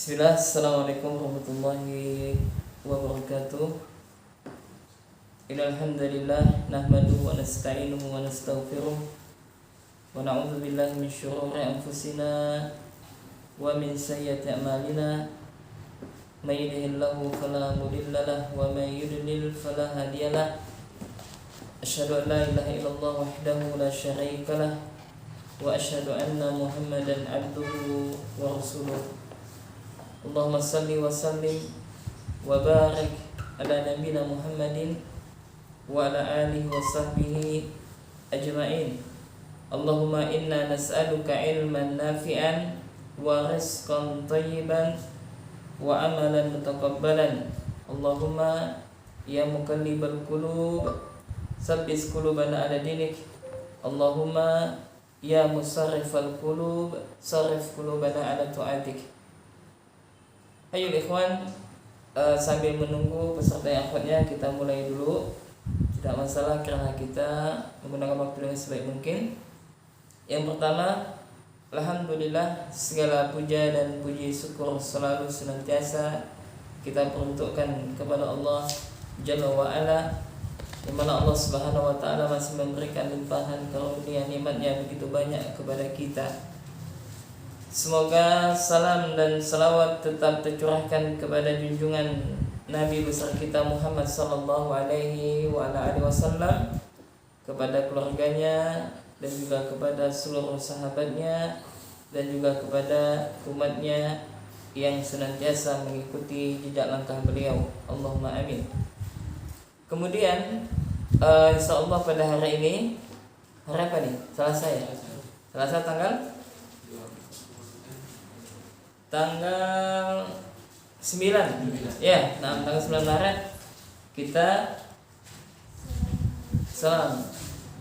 Bismillah, Assalamualaikum warahmatullahi wabarakatuh. Innalhamdulillah nahmaduhu wa nasta'inuhu wa nastaghfiruh wa na'udzu billahi min syururi anfusina wa min sayyiati a'malina. May yahdihillahu fala mudilla lahu wa may yudlil fala hadiya lahu. Asyhadu an la ilaha illallah wahdahu la syarika lahu wa asyhadu anna Muhammadan 'abduhu wa rasuluh. Allahumma salli wa sallim wa barik ala nabiyina Muhammadin wa ala alihi wa sahbihi ajma'in. Allahumma inna nas'aluka ilman nafi'an wa rizqan thayyiban wa amalan mutaqabbalan. Allahumma ya muqallibal qulub tsabbit qulubana ala dinik. Allahumma ya musarrifal qulub sarrif qulubana ala ta'atik. Ayo ikhwan, sambil menunggu peserta yang akhirnya kita mulai dulu. Tidak masalah karena kita menggunakan waktu dengan sebaik mungkin. Yang pertama, alhamdulillah, segala puja dan puji syukur selalu senantiasa kita peruntukkan kepada Allah Jalla wa Ala, di mana Allah Subhanahu wa taala masih memberikan limpahan karunia nikmatnya begitu banyak kepada kita. Semoga salam dan salawat tetap tercurahkan kepada junjungan Nabi besar kita Muhammad sallallahu alaihi wasallam, kepada keluarganya dan juga kepada seluruh sahabatnya dan juga kepada umatnya yang senantiasa mengikuti jejak langkah beliau. Allahumma amin. Kemudian insyaallah pada hari ini, hari apa nih? Selasa ya? Selasa tanggal 9 ya, tanggal 9 Maret kita salam.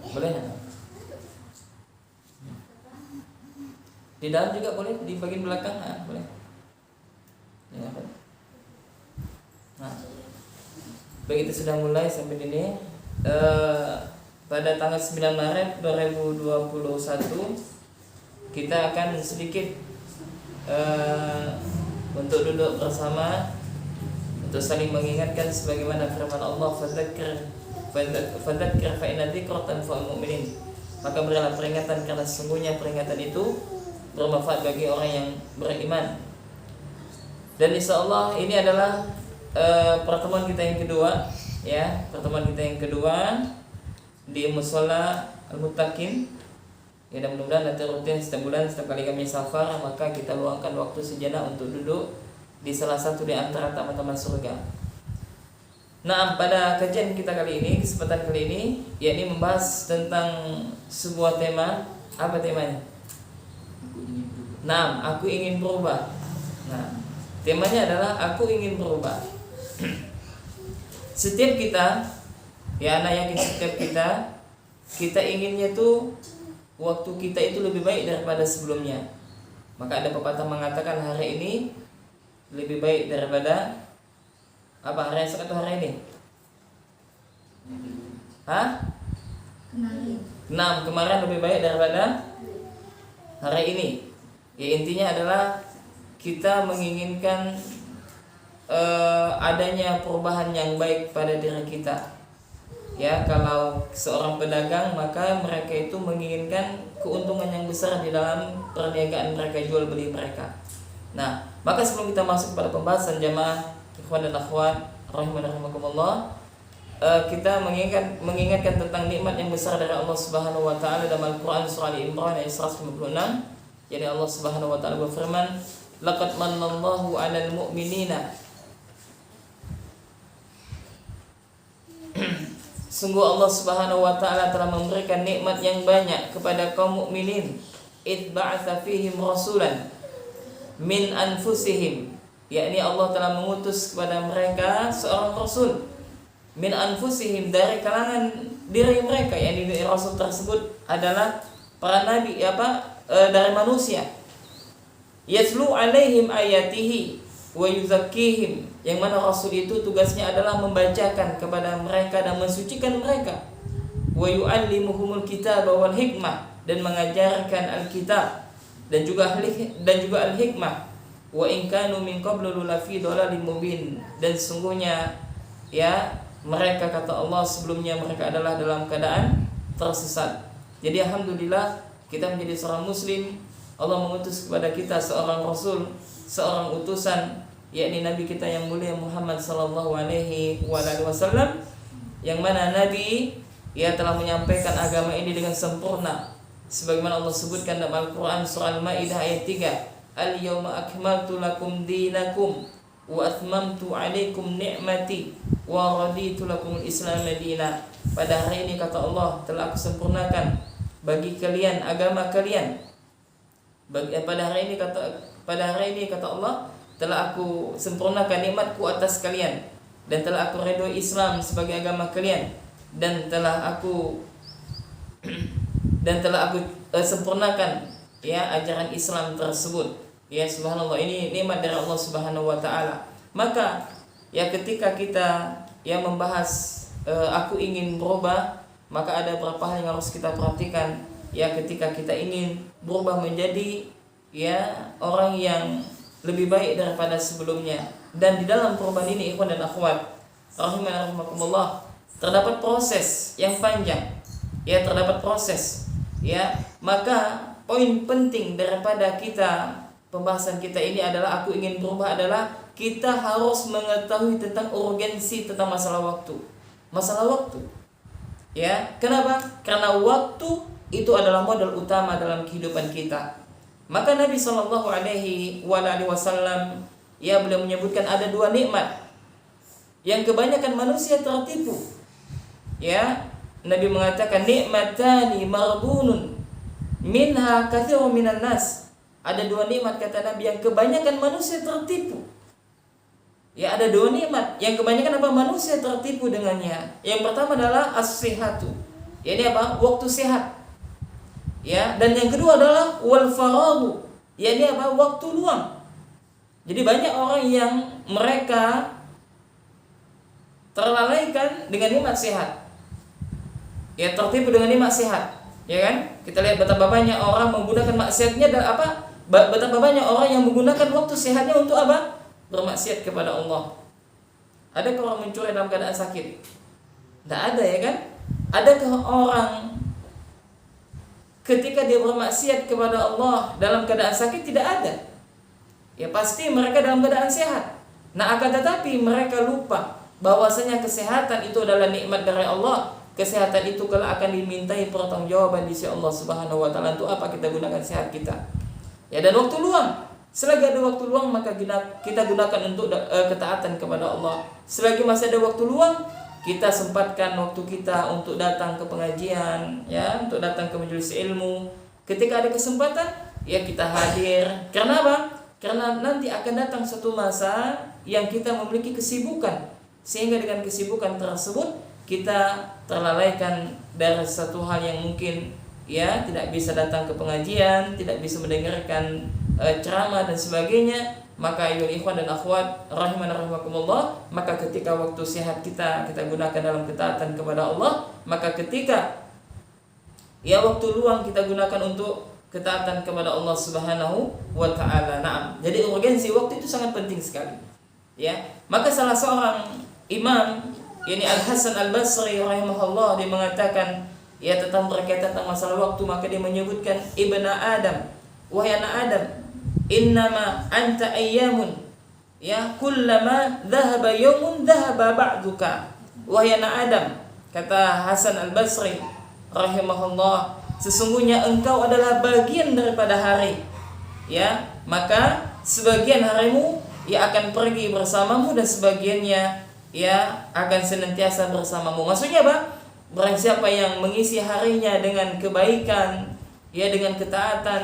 Boleh ya? Di dalam juga boleh, di bagian belakang boleh ya. Nah, begitu sudah mulai sampai ini pada tanggal 9 Maret 2021 kita akan sedikit untuk duduk bersama untuk saling mengingatkan sebagaimana firman Allah, fadzakir fa inna dzikra tanfa'ul mu'minin. Maka berilah peringatan karena sesungguhnya peringatan itu bermanfaat bagi orang yang beriman. Dan insyaallah ini adalah pertemuan kita yang kedua ya, pertemuan kita yang kedua di Mushola Al-Muttaqin. Ya, dan mudah-mudahan nanti rutin setiap bulan, setiap kali kami safar, maka kita luangkan waktu sejenak untuk duduk di salah satu di antara taman-taman surga. Nah, pada kajian kita kali ini, kesempatan kali ini, yakni membahas tentang sebuah tema. Apa temanya? Nah, aku ingin berubah. Nah, temanya adalah aku ingin berubah. Setiap kita, ya anak yakin setiap kita inginnya tuh waktu kita itu lebih baik daripada sebelumnya. Maka ada pepatah mengatakan hari ini lebih baik daripada apa, hari esok atau hari ini? Kemarin lebih baik daripada hari ini. Ya, intinya adalah kita menginginkan adanya perubahan yang baik pada diri kita. Ya, kalau seorang pedagang maka mereka itu menginginkan keuntungan yang besar di dalam perniagaan mereka, jual beli mereka. Nah, maka sebelum kita masuk pada pembahasan jamaah ikhwan dan akhwat rahimakumullah, kita mengingatkan tentang nikmat yang besar dari Allah Subhanahu wa taala dalam Al-Qur'an surah Al-Imran ayat 156. Jadi Allah Subhanahu wa taala berfirman, laqad manallahu 'alal mu'minina. Sungguh Allah Subhanahu wa taala telah memberikan nikmat yang banyak kepada kaum mukminin. Id ba'atsa fihim rasulan min anfusihim. Yakni Allah telah mengutus kepada mereka seorang rasul min anfusihim, dari kalangan diri mereka. Yakni rasul tersebut adalah para nabi dari manusia. Yatlu alaihim ayatihi wa yuzakkihim, yang mana rasul itu tugasnya adalah membacakan kepada mereka dan mensucikan mereka. Wa yu'allimuhumul kitaba wal hikmah, dan mengajarkan Alkitab dan juga al-hikmah. wa in kanu min qablu lafi dhalalin mubin, dan sungguhnya ya mereka, kata Allah, sebelumnya mereka adalah dalam keadaan tersesat. Jadi alhamdulillah kita menjadi seorang muslim. Allah mengutus kepada kita seorang rasul, seorang utusan, yakni Nabi kita yang mulia Muhammad sallallahu alaihi wasallam, yang mana Nabi telah menyampaikan agama ini dengan sempurna, sebagaimana Allah sebutkan dalam Al-Quran surah Al-Maidah ayat 3, Al-yawma akmaltu lakum dinakum wa atmamtu alaikum ni'mati wa raditu lakum al-islam madina. Pada hari ini, kata Allah, telah aku sempurnakan bagi kalian agama kalian. Pada hari ini kata Allah, telah aku sempurnakan nikmatku atas kalian, dan telah aku ridhoi Islam sebagai agama kalian, dan telah aku sempurnakan ajaran Islam tersebut. Subhanallah, ini nikmat dari Allah Subhanahu wa taala. Maka ketika kita membahas aku ingin berubah, maka ada beberapa hal yang harus kita perhatikan ketika kita ingin berubah menjadi orang yang lebih baik daripada sebelumnya. Dan di dalam perubahan ini, ikhwan dan akhwat rahimakumullah, terdapat proses yang panjang. Terdapat proses. Maka poin penting daripada pembahasan kita ini adalah aku ingin berubah adalah kita harus mengetahui tentang urgensi tentang masalah waktu. Masalah waktu. Kenapa? Karena waktu itu adalah modal utama dalam kehidupan kita. Maka Nabi sallallahu alaihi wasallam beliau menyebutkan ada dua nikmat yang kebanyakan manusia tertipu. Nabi mengatakan nikmatani marbunun minha katsirun minan nas. Ada dua nikmat, kata Nabi, yang kebanyakan manusia tertipu. Ada dua nikmat yang kebanyakan manusia tertipu dengannya. Yang pertama adalah as-sihhatu. Waktu sehat. Dan yang kedua adalah wal faraghu. Waktu luang. Jadi banyak orang yang mereka terlalaikan dengan nikmat sehat. Tertipu dengan nikmat sehat. Kita lihat betapa banyak orang menggunakan maksiatnya dan betapa banyak orang yang menggunakan waktu sehatnya untuk bermaksiat kepada Allah. Adakah orang mencuri dalam keadaan sakit? Tidak ada, Adakah orang ketika dia bermaksiat kepada Allah dalam keadaan sakit? Tidak ada. Pasti mereka dalam keadaan sehat. Akan tetapi mereka lupa bahwasanya kesehatan itu adalah nikmat dari Allah. Kesehatan itu kalau akan dimintai pertanggungjawaban di sisi Allah Subhanahu wa taala. Untuk apa kita gunakan sehat kita? Dan waktu luang. Selagi ada waktu luang, maka kita gunakan untuk ketaatan kepada Allah. Selagi masih ada waktu luang, kita sempatkan waktu kita untuk datang ke pengajian, untuk datang ke majelis ilmu. Ketika ada kesempatan, kita hadir. Karena apa? Karena nanti akan datang suatu masa yang kita memiliki kesibukan, sehingga dengan kesibukan tersebut kita terlalaikan dari satu hal yang mungkin tidak bisa datang ke pengajian, tidak bisa mendengarkan ceramah dan sebagainya. Maka ayuhal ikhwan dan akhwat rahimakumullah, maka ketika waktu sehat kita gunakan dalam ketaatan kepada Allah, maka ketika waktu luang kita gunakan untuk ketaatan kepada Allah Subhanahu wa taala. Jadi urgensi waktu itu sangat penting sekali. Maka salah seorang imam, Al-Hasan Al-Basri rahimahullah, dia mengatakan tentang berkaitan tentang masalah waktu, maka dia menyebutkan, ibna Adam, wahai anak Adam, innama anta ayyamun, kullama dhahaba yawmun dhahaba ba'duka. Wahai anak Adam, kata Hasan Al-Basri rahimahullah, sesungguhnya engkau adalah bagian daripada hari. Maka sebagian harimu akan pergi bersamamu, dan sebagiannya akan senantiasa bersamamu. Maksudnya apa? Barang siapa yang mengisi harinya dengan kebaikan, dengan ketaatan,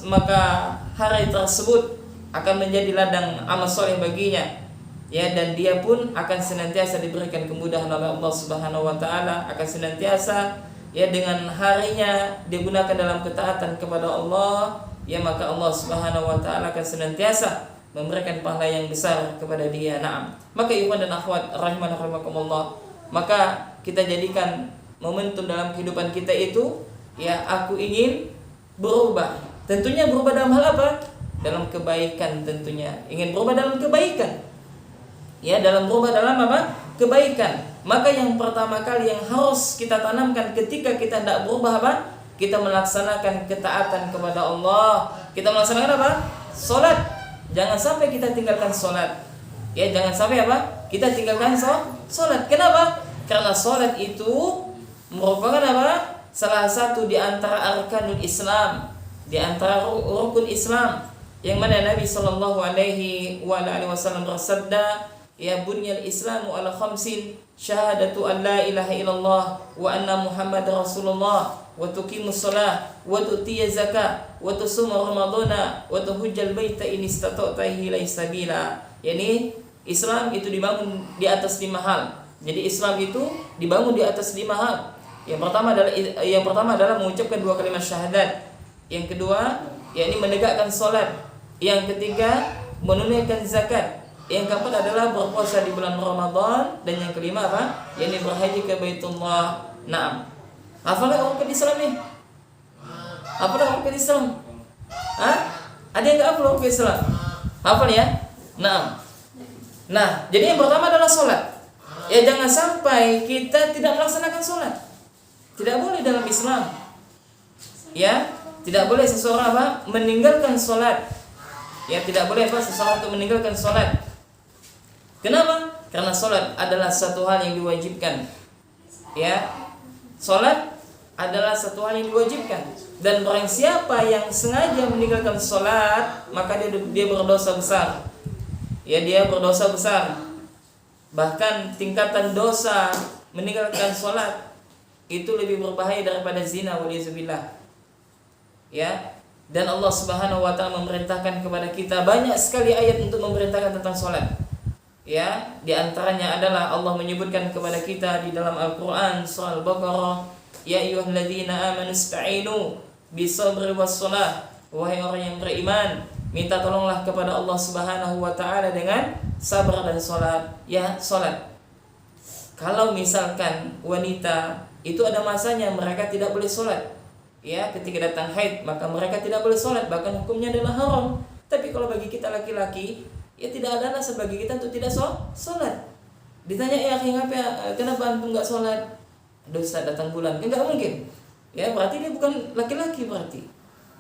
maka hari tersebut akan menjadi ladang amal soleh baginya. Dan dia pun akan senantiasa diberikan kemudahan oleh Allah Subhanahu wa taala, akan senantiasa dengan harinya digunakan dalam ketaatan kepada Allah, maka Allah Subhanahu wa taala akan senantiasa memberikan pahala yang besar kepada dia. Maka ikhwan dan akhwat rahimakumullah, maka kita jadikan momentum dalam kehidupan kita itu, aku ingin berubah. Tentunya berubah dalam hal apa? dalam kebaikan tentunya. Ingin berubah dalam kebaikan. Ya, berubah dalam apa? Kebaikan. Maka yang pertama kali yang harus kita tanamkan ketika kita hendak berubah apa? Kita melaksanakan ketaatan kepada Allah. Kita melaksanakan apa? Salat. Jangan sampai kita tinggalkan salat. Ya, jangan sampai apa? Kita tinggalkan salat. Kenapa? Karena salat itu merupakan apa? Salah satu di antara arkanul Islam, di antara rukun Islam, yang mana Nabi sallallahu alaihi wasallam bersabda, ya bunyal Islamu ala khamsin, syahadatu an la ilaha illallah wa anna Muhammadar Rasulullah, wa tuqimus shalah, wa tu'tiyaz zakah, wa tusuma ramadhana, wa tuhujjal baita in istata'ta ilaihi sabila. Yani Islam itu dibangun di atas 5 hal. Jadi Islam itu dibangun di atas 5 hal. Yang pertama adalah mengucapkan 2 kalimat syahadat. Yang kedua, yakni menegakkan salat. Yang ketiga, menunaikan zakat. Yang keempat adalah berpuasa di bulan Ramadan. Dan yang kelima apa? Yakni berhaji ke Baitullah. Naam. Hafalah rukun Islam nih? Hafalah rukun Islam? Hah? Ada yang enggak hafal rukun Islam? Hafal ya? Naam. Nah, jadi yang pertama adalah salat. Ya, jangan sampai kita tidak melaksanakan salat. Tidak boleh dalam Islam. Ya, tidak boleh seseorang apa? Meninggalkan salat. Ya, tidak boleh apa? Seseorang untuk meninggalkan salat. Kenapa? Karena salat adalah satu hal yang diwajibkan. Ya. Salat adalah satu hal yang diwajibkan. Dan barang siapa yang sengaja meninggalkan salat, maka dia berdosa besar. Ya, dia berdosa besar. Bahkan tingkatan dosa meninggalkan salat itu lebih berbahaya daripada zina, waliyadzubillah. Ya, dan Allah Subhanahu wa taala memerintahkan kepada kita banyak sekali ayat untuk memerintahkan tentang salat. Ya, di antaranya adalah Allah menyebutkan kepada kita di dalam Al-Qur'an surah Al-Baqarah, ya ayyuhalladzina amanu ista'inu bisabri wassalah. Wahai orang yang beriman, minta tolonglah kepada Allah Subhanahu wa taala dengan sabar dan salat. Ya, salat. Kalau misalkan wanita itu ada masanya mereka tidak boleh salat. Ya, ketika datang haid maka mereka tidak boleh salat, bahkan hukumnya adalah haram. Tapi kalau bagi kita laki-laki, ya tidak ada alasan bagi kita untuk tidak salat. Ditanya, ya kenapa antum enggak salat? Dosa datang bulan. Enggak mungkin. Ya, berarti dia bukan laki-laki berarti.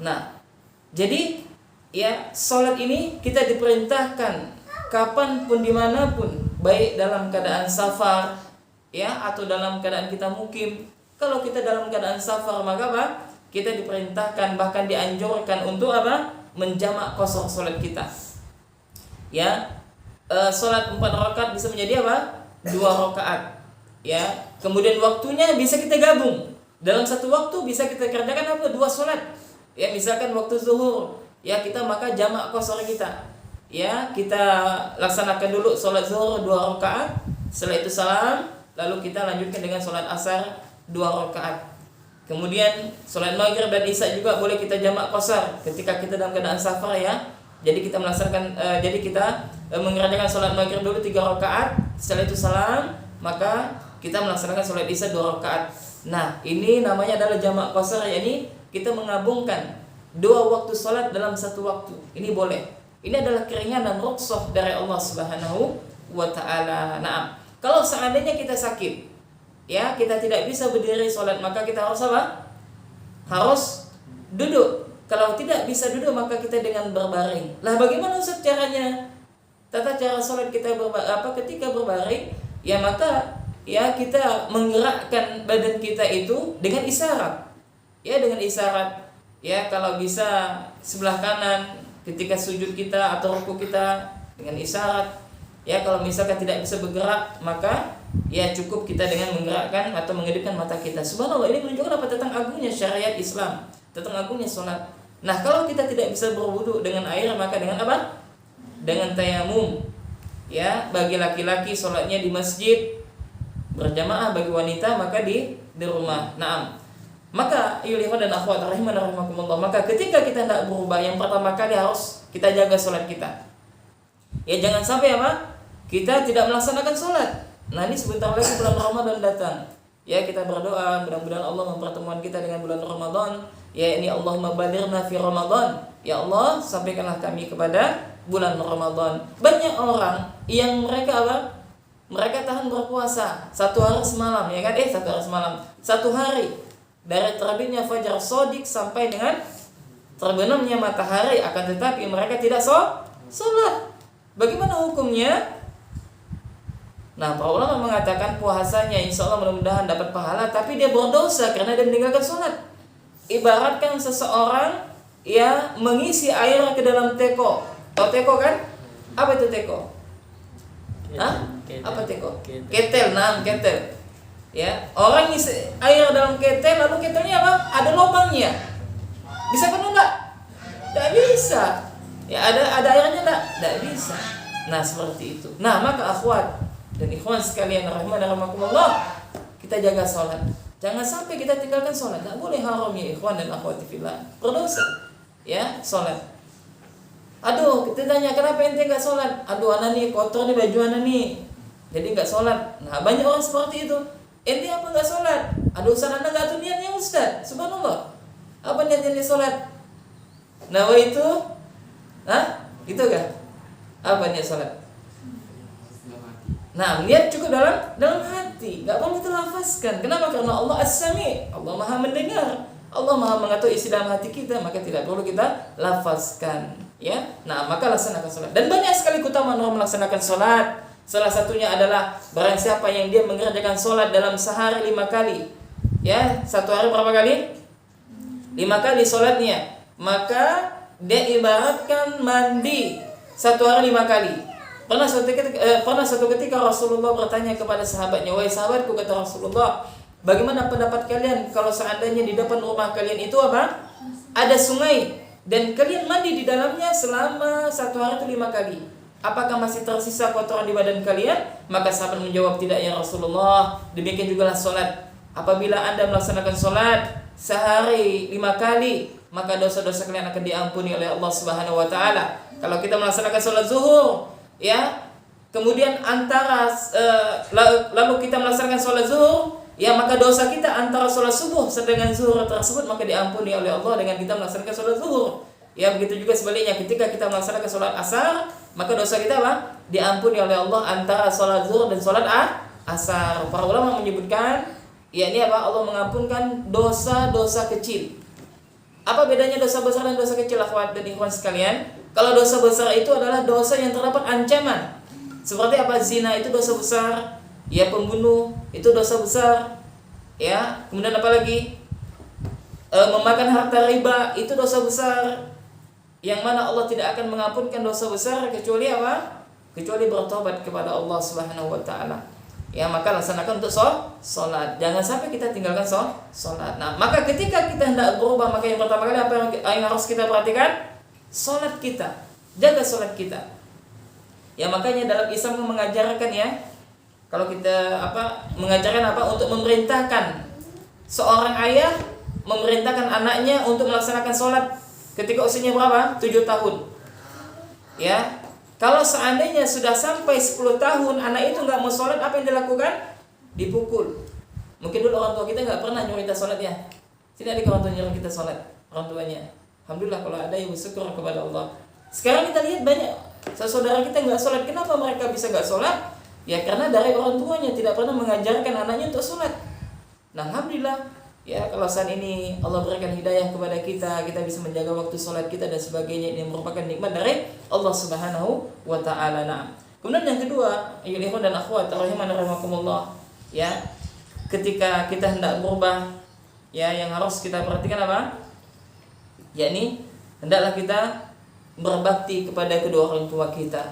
Nah, jadi ya salat ini kita diperintahkan kapanpun dimanapun, baik dalam keadaan safar ya atau dalam keadaan kita mukim. Kalau kita dalam keadaan safar maka apa? Kita diperintahkan bahkan dianjurkan untuk apa? Menjamak qasar salat kita. Ya, salat 4 rakaat bisa menjadi apa? 2 rakaat. Ya, kemudian waktunya bisa kita gabung. Dalam satu waktu bisa kita kerjakan apa? 2 salat. Ya, misalkan waktu zuhur, ya kita maka jamak qasar kita. Ya, kita laksanakan dulu salat zuhur 2 rakaat. Setelah itu salam, lalu kita lanjutkan dengan salat asar 2 rakaat. Kemudian salat maghrib dan isya juga boleh kita jamak qasar ketika kita dalam keadaan safar ya. Jadi kita mengerjakan salat maghrib dulu 3 rakaat, setelah itu salam, maka kita melaksanakan salat isya 2 rakaat. Nah, ini namanya adalah jamak qasar, yakni kita menggabungkan 2 waktu salat dalam satu waktu. Ini boleh. Ini adalah keringanan rukhsah dari Allah Subhanahu wa taala. Nah, kalau seandainya kita sakit, ya kita tidak bisa berdiri salat, maka kita harus apa? Harus duduk. Kalau tidak bisa duduk maka kita dengan berbaring. Lah bagaimana Ustaz caranya? Tata cara salat kita ketika berbaring? Ya maka ya kita menggerakkan badan kita itu dengan isyarat. Ya dengan isyarat. Ya kalau bisa sebelah kanan ketika sujud kita atau ruku kita dengan isyarat. Ya kalau misalkan tidak bisa bergerak maka ya cukup kita dengan menggerakkan atau mengedipkan mata kita. Subhanallah, ini menunjukkan apa? Tentang agungnya syariat Islam, tentang agungnya salat. Nah, kalau kita tidak bisa berwudu dengan air maka dengan apa? Dengan tayamum. Ya, bagi laki-laki salatnya di masjid berjamaah, bagi wanita maka di rumah. Naam. Maka ayyuhal dan akhwat rahimana rahimakumullah, maka ketika kita hendak berubah, yang pertama kali harus kita jaga salat kita. Ya jangan sampai apa? Kita tidak melaksanakan salat. Nah, ini sebentar lagi bulan Ramadan datang. Ya, kita berdoa mudah-mudahan Allah mempertemukan kita dengan bulan Ramadan. Ya, ini Allahumma balighna fi Ramadan. Ya Allah, sampaikanlah kami kepada bulan Ramadan. Banyak orang yang mereka apa? Mereka tahan berpuasa 1 hari semalam, ya kan? 1 hari semalam. 1 hari dari terbitnya fajar shadiq sampai dengan terbenamnya matahari, akan tetapi mereka tidak sholat. Bagaimana hukumnya? Nah, para ulama mengatakan puasanya insya Allah mudah-mudahan dapat pahala, tapi dia berdosa karena dia meninggalkan sholat. Ibaratkan seseorang ya mengisi air ke dalam teko. Tahu teko kan? Apa itu teko? Hah? Apa teko? Ketel, ketel. Ya, orang isi air dalam ketel, lalu ketelnya apa? Ada lubangnya. Bisa penuh enggak? Tidak bisa. Ya, ada airnya enggak? Tidak bisa. Nah, seperti itu. Nah, maka akhwat dan ikhwan sekalian rahimakumullah, kita jaga sholat. Jangan sampai kita tinggalkan sholat. Tidak boleh haram ya ikhwan dan akhwati fillah. Berdosa. Ya, sholat. Aduh, kita tanya kenapa ente enggak sholat? Aduh, anak nih kotor nih baju anak nih, jadi enggak sholat. Nah, banyak orang seperti itu. Ente apa enggak sholat? Aduh, Ustaz, anda enggak tuh niatnya Ustaz. Subhanallah. Apa niatnya sholat? Nawa itu? Gitu kah? Apa niat sholat? Nah, niat cukup dalam hati, enggak perlu kita lafazkan. Kenapa? Karena Allah As-Sami', Allah Maha mendengar, Allah Maha mengetahui isi dalam hati kita, maka tidak perlu kita lafazkan. Ya, nah maka laksanakan sholat. Dan banyak sekali keutamaan orang melaksanakan sholat. Salah satunya adalah barang siapa yang dia mengerjakan sholat dalam sehari 5 kali. Ya, 1 hari berapa kali? 5 kali sholatnya, maka dia ibaratkan mandi 1 hari 5 kali. Pernah suatu ketika Rasulullah bertanya kepada sahabatnya, "Wahai sahabatku," kata Rasulullah, "bagaimana pendapat kalian kalau seandainya di depan rumah kalian itu apa? Ada sungai dan kalian mandi di dalamnya selama 1 hari itu 5 kali. Apakah masih tersisa kotoran di badan kalian?" Maka sahabat menjawab, "Tidak ya Rasulullah, demikian jugalah sholat. Apabila anda melaksanakan sholat sehari 5 kali, maka dosa-dosa kalian akan diampuni oleh Allah Subhanahu wa Ta'ala." Kalau kita melaksanakan sholat zuhur, ya, kemudian lalu kita melaksanakan sholat zuhur, ya, maka dosa kita antara sholat subuh sedangkan zuhur tersebut maka diampuni oleh Allah dengan kita melaksanakan sholat zuhur. Ya, begitu juga sebaliknya, ketika kita melaksanakan sholat asar, maka dosa kita apa? Diampuni oleh Allah antara sholat zuhur dan sholat asar. Para ulama menyebutkan, ya ini apa? Allah mengampunkan dosa-dosa kecil. Apa bedanya dosa besar dan dosa kecil, akhwat dan ikhwan sekalian? Kalau dosa besar itu adalah dosa yang terdapat ancaman. Seperti apa? Zina itu dosa besar. Ya, pembunuh itu dosa besar. Ya, kemudian apa lagi? Memakan harta riba itu dosa besar. Yang mana Allah tidak akan mengampunkan dosa besar kecuali apa? Kecuali bertobat kepada Allah Subhanahu wa Ta'ala. Ya, maka laksanakan untuk sholat. Jangan sampai kita tinggalkan sholat. Nah, maka ketika kita hendak berubah, maka yang pertama kali apa yang harus kita perhatikan? Sholat kita. Jaga sholat kita. Ya, makanya dalam Islam mengajarkan ya, kalau kita mengajarkan untuk memerintahkan seorang ayah memerintahkan anaknya untuk melaksanakan sholat ketika usianya berapa? 7 tahun. Ya, kalau seandainya sudah sampai 10 tahun anak itu nggak mau sholat, apa yang dilakukan? Dipukul. Mungkin dulu orang tua kita nggak pernah nyuruh kita sholat ya. Tidak ada orang tua nyuruh kita sholat, orang tuanya. Alhamdulillah kalau ada, ya bersyukur kepada Allah. Sekarang kita lihat banyak saudara kita nggak sholat. Kenapa mereka bisa nggak sholat? Ya karena dari orang tuanya tidak pernah mengajarkan anaknya untuk sholat. Nah, alhamdulillah ya kalau saat ini Allah berikan hidayah kepada kita, kita bisa menjaga waktu sholat kita dan sebagainya. Ini merupakan nikmat dari Allah Subhanahu wa Ta'ala. Nah, kemudian yang kedua, ayyuhal ikhwan dan akhwat rahimani rahimakumullah, ya, ketika kita hendak berubah, ya, yang harus kita perhatikan apa? Yakni hendaklah kita berbakti kepada kedua orang tua kita.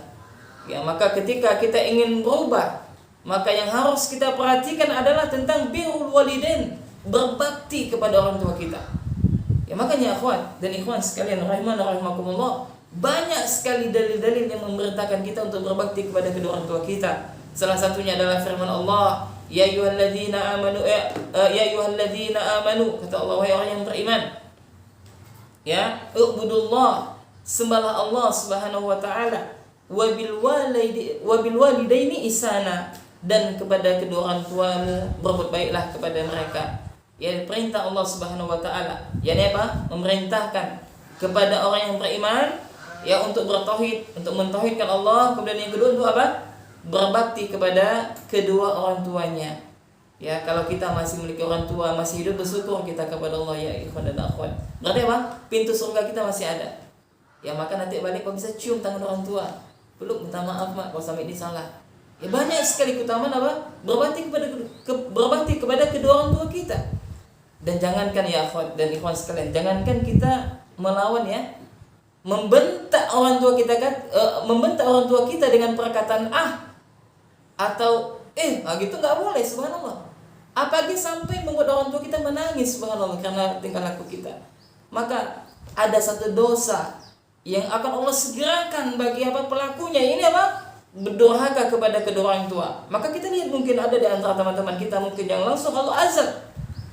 Ya, maka ketika kita ingin berubah, maka yang harus kita perhatikan adalah tentang birrul walidain, berbakti kepada orang tua kita. Ya, makanya akhwat dan ikhwan sekalian rahimakumullah, banyak sekali dalil-dalil yang memerintahkan kita untuk berbakti kepada kedua orang tua kita. Salah satunya adalah firman Allah, ya ayyuhalladzina amanu, kata Allah, wahai orang yang beriman, ya, ubudullah, sembahlah Allah Subhanahu wa Ta'ala, wabil walidaini ihsana, dan kepada kedua orang tuamu berbuat baiklah kepada mereka. Ya, perintah Allah Subhanahu wa taala. Yani apa? Memerintahkan kepada orang yang beriman ya untuk bertauhid, untuk mentauhidkan Allah. Kemudian yang kedua untuk apa? Berbakti kepada kedua orang tuanya. Ya, kalau kita masih memiliki orang tua masih hidup, bersyukur kita kepada Allah ya ikhwan dan akhwat. Berarti apa? Pintu surga kita masih ada. Ya, maka nanti balik kau bisa cium tangan orang tua. Peluk, minta maaf mak kalau sampai ini salah. Ya, banyak sekali keutamaan apa? Berbakti kepada kedua orang tua kita. Dan jangankan ya akhwat dan ikhwan sekalian, jangankan kita melawan ya, membentak orang tua kita membentak orang tua kita dengan perkataan atau gitu nggak boleh, subhanallah. Apalagi sampai membuat orang tua kita menangis, subhanallah, karena tingkah laku kita. Maka ada satu dosa yang akan Allah segerakan bagi pelakunya. Ini berdurhaka kepada kedua orang tua. Maka kita lihat mungkin ada di antara teman-teman kita mungkin yang langsung Allah azab.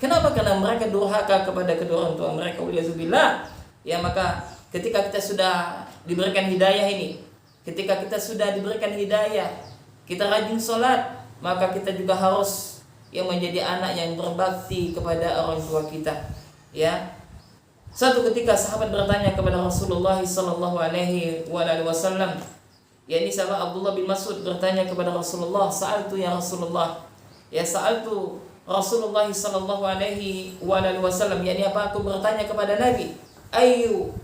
Kenapa? Karena mereka durhaka kepada kedua orang tua mereka. Waliyahzubillah. Ya, maka ketika kita sudah diberikan hidayah ini, ketika kita sudah diberikan hidayah, kita rajin sholat, maka kita juga harus yang menjadi anak yang berbakti kepada orang tua kita. Ya. Suatu ketika sahabat bertanya kepada Rasulullah sallallahu alaihi wasallam. Ya, ini sahabat Abdullah bin Mas'ud bertanya kepada Rasulullah, "Sa'altu ya Rasulullah." Ya, sa'altu Rasulullah sallallahu alaihi wasallam. Yani apa? Aku bertanya kepada Nabi, "Ayu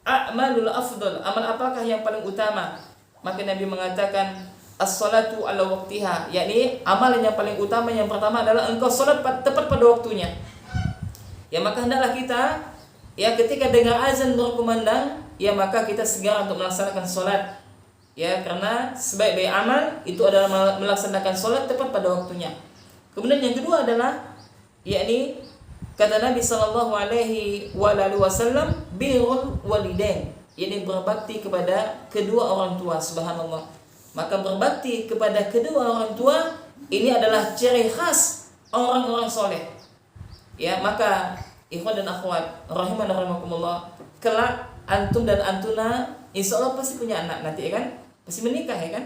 a'malul afdal?" Amal apakah yang paling utama? Maka Nabi mengatakan, as-salatu ala waqtiha, yakni amalan yang paling utama yang pertama adalah engkau salat tepat pada waktunya. Ya, maka hendaklah kita ya ketika dengar azan berkumandang, ya maka kita segera untuk melaksanakan salat. Ya, karena sebaik-baik amal itu adalah melaksanakan salat tepat pada waktunya. Kemudian yang kedua adalah yakni kata Nabi sallallahu alaihi wasallam, birrul walidain, yakni berbakti kepada kedua orang tua, subhanallah. Maka berbakti kepada kedua orang tua ini adalah ciri khas orang-orang soleh. Ya, maka ikhwan dan akhwat rahiman rahimakumullah, kelak antum dan antuna insyaallah pasti punya anak nanti, ya kan? Pasti menikah, ya kan?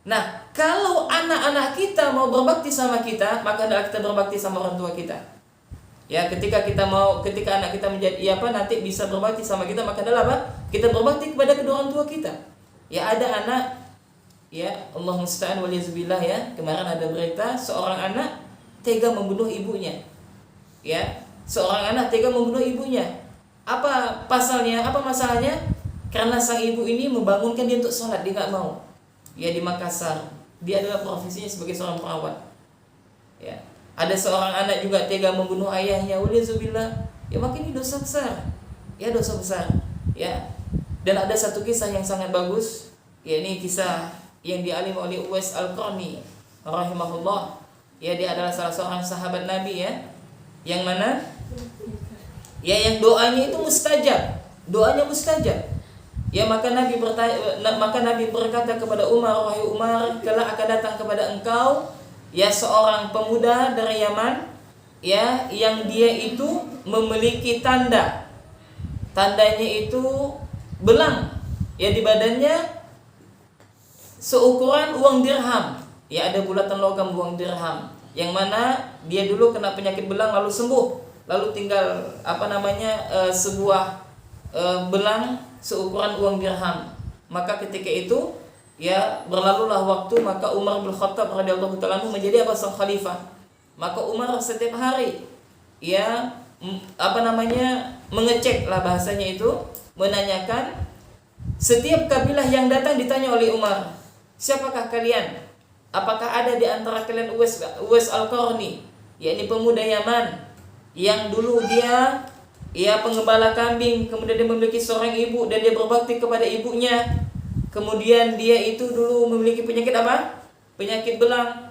Nah, kalau anak-anak kita mau berbakti sama kita, maka hendaklah kita berbakti sama orang tua kita. Ya, ketika anak kita menjadi nanti bisa berbakti sama kita, maka adalah kita berbakti kepada kedua orang tua kita. Ya, ada anak, ya Allah musta'an waliyahzubillah, ya kemarin ada berita seorang anak tega membunuh ibunya. Ya, seorang anak tega membunuh ibunya. Apa pasalnya? Apa masalahnya? Karena sang ibu ini membangunkan dia untuk sholat, dia nggak mau. Ya, di Makassar, dia adalah profesinya sebagai seorang perawat. Ya, ada seorang anak juga tega membunuh ayahnya, waliyahzubillah. Ya, maka ini dosa besar. Ya, dosa besar. Ya, dan ada satu kisah yang sangat bagus. Ya, ini kisah yang dialami oleh Uwais Al-Qarni rahimahullah. Ya, dia adalah salah seorang sahabat Nabi, ya, yang mana ya yang doanya itu mustajab, doanya mustajab. Ya, maka Nabi berkata kepada Umar, "Wahai Umar, kelak akan datang kepada engkau ya seorang pemuda dari Yaman, ya, yang dia itu memiliki tanda. Tandanya itu belang, ya, di badannya seukuran uang dirham. Ya, ada bulatan logam uang dirham, yang mana dia dulu kena penyakit belang lalu sembuh, lalu tinggal sebuah belang seukuran uang dirham. Maka ketika itu ya berlalulah waktu, maka Umar bin Khattab radhiyallahu ta'ala menjadi sang khalifah. Maka Umar setiap hari ya mengecek lah bahasanya itu, menanyakan setiap kabilah yang datang ditanya oleh Umar, "Siapakah kalian? Apakah ada di antara kalian Uwais Al-Qarni?" yakni pemuda Yaman yang dulu dia pengembala kambing, kemudian dia memiliki seorang ibu dan dia berbakti kepada ibunya. Kemudian dia itu dulu memiliki penyakit penyakit belang.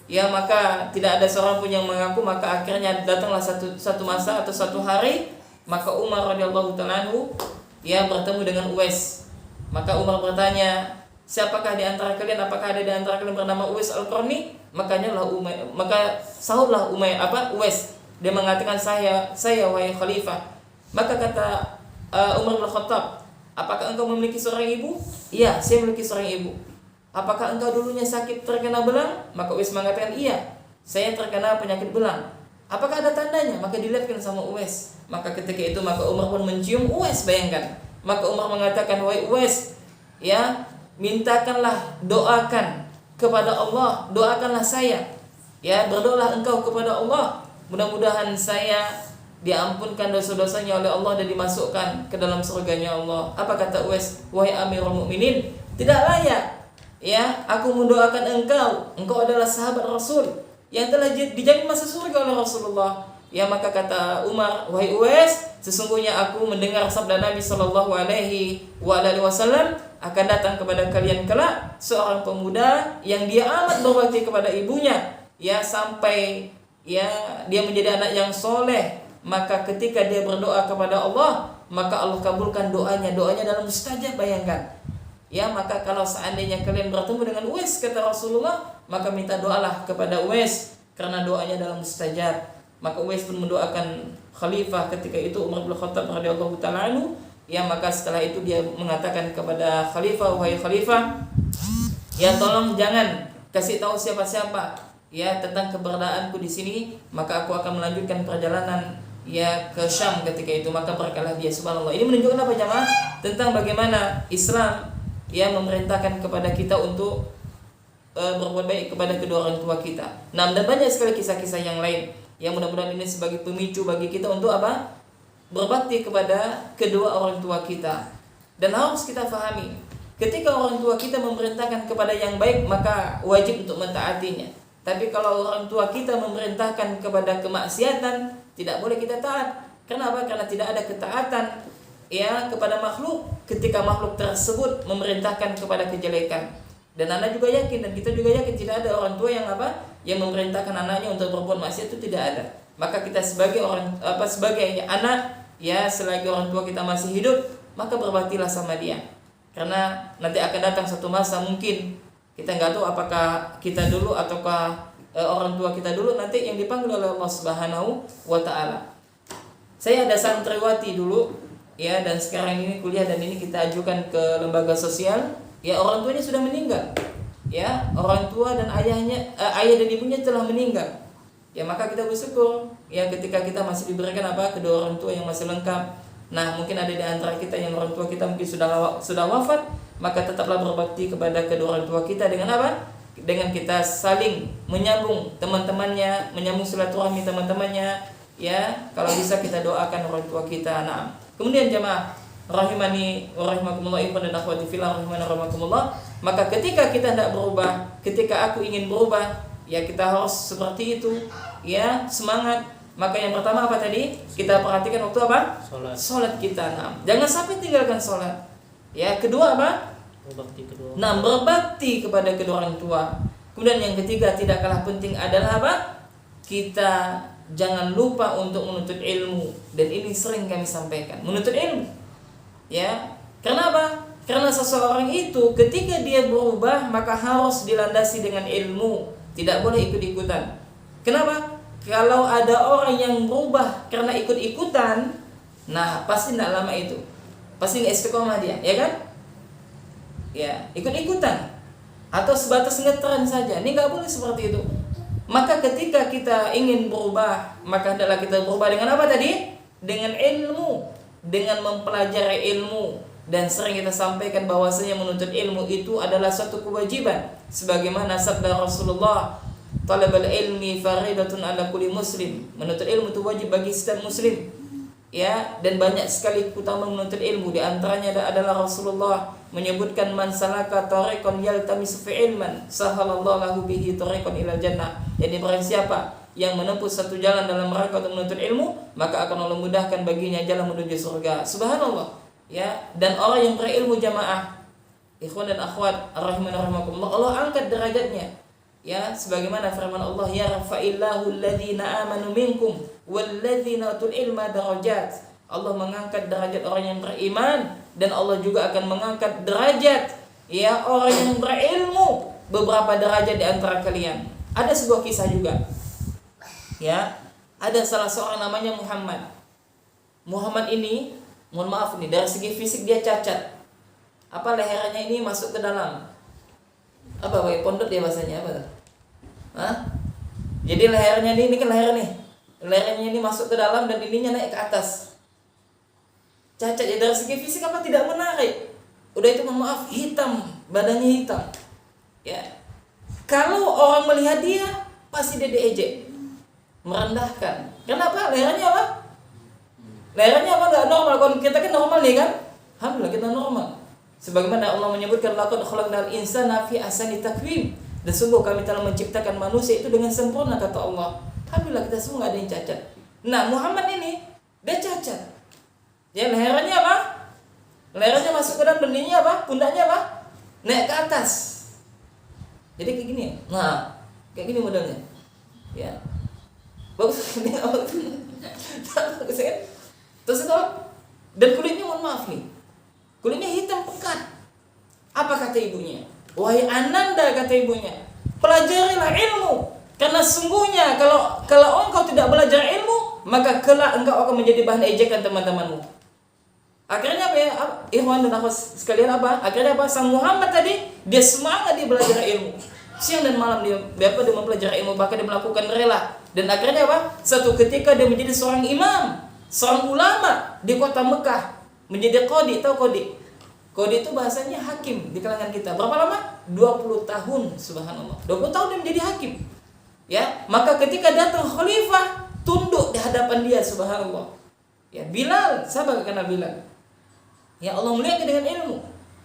Ya, maka tidak ada seorang pun yang mengaku. Maka akhirnya datanglah satu masa atau satu hari, maka Umar radhiyallahu ta'ala ya bertemu dengan Uwais. Maka Umar bertanya, "Siapakah di antara kalian? Apakah ada di antara kalian bernama Uwais Al-Qarni?" Maka sahutlah Uwais. Dia mengatakan, saya wahai khalifah. Maka kata Umar bin Khattab, "Apakah engkau memiliki seorang ibu?" "Iya, saya memiliki seorang ibu." apakah engkau dulunya sakit terkena belang? Maka Uwais mengatakan, iya, saya terkena penyakit belang. Apakah ada tandanya? Maka dilihatkan sama Uwais. Maka ketika itu maka Umar pun mencium Uwais, bayangkan. Maka Umar mengatakan, wahai Uwais, ya, mintakanlah, doakan kepada Allah, doakanlah saya. Ya, berdoalah engkau kepada Allah, mudah-mudahan saya diampunkan dosa-dosanya oleh Allah dan dimasukkan ke dalam surganya Allah. Apa kata Uwais? Wahai Amirul Mukminin, tidak layak, ya, aku mendoakan engkau adalah sahabat Rasul yang telah dijamin masuk surga oleh Rasulullah. Ya, maka kata Umar, wahai Uwais, sesungguhnya aku mendengar sabda Nabi sallallahu alaihi wasallam, akan datang kepada kalian kelak seorang pemuda yang dia amat berbakti kepada ibunya, ya, sampai ya dia menjadi anak yang soleh. Maka ketika dia berdoa kepada Allah, maka Allah kabulkan doanya dalam mustajab, bayangkan. Ya, maka kalau seandainya kalian bertemu dengan Uwais, kata Rasulullah, maka minta doalah kepada Uwais karena doanya dalam mustajab. Maka Uwais pun mendoakan khalifah ketika itu, Umar bin Khattab radhiyallahu taala anhu. Ya, maka setelah itu dia mengatakan kepada khalifah, wahai khalifah, ya, tolong jangan kasih tahu siapa-siapa ya tentang keberadaanku di sini, maka aku akan melanjutkan perjalanan ya ke Syam ketika itu. Maka berkatalah dia, subhanallah. Ini menunjukkan apa, jemaah? Tentang bagaimana Islam ya memerintahkan kepada kita untuk berbuat baik kepada kedua orang tua kita. Nah, dan banyak sekali kisah-kisah yang lain yang mudah-mudahan ini sebagai pemicu bagi kita untuk apa? Berbakti kepada kedua orang tua kita. Dan harus kita fahami, ketika orang tua kita memerintahkan kepada yang baik, maka wajib untuk mentaatinya. Tapi kalau orang tua kita memerintahkan kepada kemaksiatan, tidak boleh kita taat. Kenapa? Karena tidak ada ketaatan ya kepada makhluk ketika makhluk tersebut memerintahkan kepada kejelekan. Dan Anda juga yakin, dan kita juga yakin, tidak ada orang tua yang apa? Yang memerintahkan anaknya untuk berbuat maksiat, itu tidak ada. Maka kita sebagai sebagai anak ya, selagi orang tua kita masih hidup, maka berbaktilah sama dia. Karena nanti akan datang satu masa, mungkin kita nggak tahu apakah kita dulu ataukah orang tua kita dulu nanti yang dipanggil oleh Allah Subhanahu wa taala. Saya ada santriwati dulu ya, dan sekarang ini kuliah, dan ini kita ajukan ke lembaga sosial. Ya, orang tuanya sudah meninggal. Ya, orang tua dan ayah dan ibunya telah meninggal. Ya, maka kita bersyukur ya ketika kita masih diberikan apa? Kedua orang tua yang masih lengkap. Nah, mungkin ada di antara kita yang orang tua kita mungkin sudah wafat, maka tetaplah berbakti kepada kedua orang tua kita dengan apa? Dengan kita saling menyambung teman-temannya, menyambung silaturahmi teman-temannya, ya. Kalau bisa kita doakan orang tua kita. Nah, kemudian jemaah rahimani wa rahimakumullah, ikhwan dan akhwati fillah rahimani wa rahimakumullah, maka ketika kita hendak berubah, ketika aku ingin berubah, ya kita harus seperti itu, ya, semangat. Maka yang pertama apa tadi? Kita perhatikan waktu apa? Salat kita. Nah, jangan sampai tinggalkan salat. Ya, kedua apa? Berbakti kepada kedua orang tua. Kemudian yang ketiga, tidak kalah penting adalah apa? Kita jangan lupa untuk menuntut ilmu. Dan ini sering kami sampaikan, menuntut ilmu. Ya, karena apa? Karena seseorang itu ketika dia berubah, maka harus dilandasi dengan ilmu. Tidak boleh ikut-ikutan. Kenapa? Kalau ada orang yang berubah karena ikut-ikutan, nah pasti tidak lama itu, pasti nggak istiqomah dia, ya kan? Ya, ikut-ikutan atau sebatas ngetren saja, ini nggak boleh seperti itu. Maka ketika kita ingin berubah, maka adalah kita berubah dengan apa tadi? Dengan ilmu, dengan mempelajari ilmu. Dan sering kita sampaikan bahwasanya menuntut ilmu itu adalah suatu kewajiban, sebagaimana sabda Rasulullah, talabul ilmi faridatun ala kulli muslim. Menuntut ilmu itu wajib bagi setiap muslim. Ya, dan banyak sekali keutamaan menuntut ilmu. Di antaranya adalah Rasulullah menyebutkan, man salaka tariqan yaltamisu fi ilman sahalallahu lahu bihi tariqan ilal jannah. Jadi barang siapa yang menempuh satu jalan dalam rangka untuk menuntut ilmu, maka akan Allah mudahkan baginya jalan menuju surga. Subhanallah. Ya, dan orang yang berilmu jamaah, ikhwan dan akhwat rahimani rahimakumullah, Allah angkat derajatnya. Ya, sebagaimana firman Allah, ya rafa'illahu alladhina amanu minkum walladzina utul ilma darajat. Allah mengangkat derajat orang yang beriman, dan Allah juga akan mengangkat derajat ya orang yang berilmu beberapa derajat di antara kalian. Ada sebuah kisah juga. Ya, ada salah seorang namanya Muhammad. Muhammad ini, mohon maaf nih, dari segi fisik dia cacat. Apa, lehernya ini masuk ke dalam. Apa pakai pondok dia bahasanya apa? Hah? Jadi lehernya ini kan leher nih. Lehernya ini masuk ke dalam dan ininya naik ke atas. Cacat ya, dari segi fisik apa tidak menarik. Udah itu mohon maaf hitam, badannya hitam. Ya. Kalau orang melihat dia pasti dia diejek, merendahkan. Kenapa? Lehernya apa? Lehernya apa enggak normal? Kalau kita kan normal nih kan? Alhamdulillah kita normal. Sebagaimana Allah menyebutkan laqad khalaqnal insana fi ahsani taqwim. Dan sungguh kami telah menciptakan manusia itu dengan sempurna kata Allah. Alhamdulillah kita semua enggak ada yang cacat. Nah, Muhammad ini dia cacat. Ya lehernya apa? Lehernya masuk ke dalam, benihnya apa? Pundaknya apa? Naik ke atas. Jadi kayak gini. Nah, kayak gini modelnya. Ya. Bagus ini apa? Bagus kan? Terus itu dan kulitnya mohon maaf nih. Kulitnya hitam pekat. Apa kata ibunya? Wahai Ananda kata ibunya, pelajarilah ilmu. Karena sungguhnya kalau engkau tidak belajar ilmu, maka kelak engkau akan menjadi bahan ejekan teman-temanmu. Akhirnya apa ya? Ikhwan dan akhwat sekalian apa? Akhirnya apa? Sang Muhammad tadi dia semangat dia belajar ilmu. Siang dan malam dia mempelajari ilmu, bahkan dia melakukan rela. Dan akhirnya apa? Satu ketika dia menjadi seorang imam, seorang ulama di kota Mekah, menjadi qadi. Tahu qadi? Qadi itu bahasanya hakim di kalangan kita. Berapa lama? 20 tahun, subhanallah. 20 tahun dia menjadi hakim. Ya, maka ketika datang khalifah, tunduk di hadapan dia, subhanallah. Ya, Bilal, sahabat kenal Bilal. Ya Allah muliakan dengan ilmu.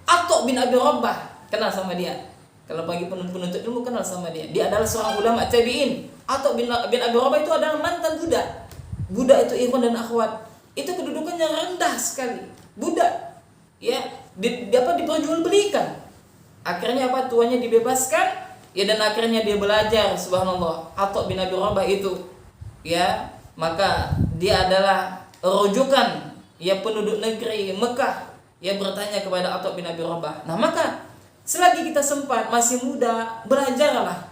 Atha bin Abi Rabbah, kenal sama dia. Kalau bagi penuntut ilmu kenal sama dia. Dia adalah seorang ulama tabi'in. Atha bin Abi Rabbah itu adalah mantan budak. Budak itu ikhwan dan akhwat, itu kedudukannya rendah sekali. Budak. Ya, diperjualbelikan. Akhirnya apa? Tuannya dibebaskan. Ya, dan akhirnya dia belajar, subhanallah. Atha bin Abi Rabbah itu, ya, maka dia adalah rujukan ya penduduk negeri Mekah yang bertanya kepada Atha bin Abi Rabbah. Nah, maka selagi kita sempat masih muda, belajarlah.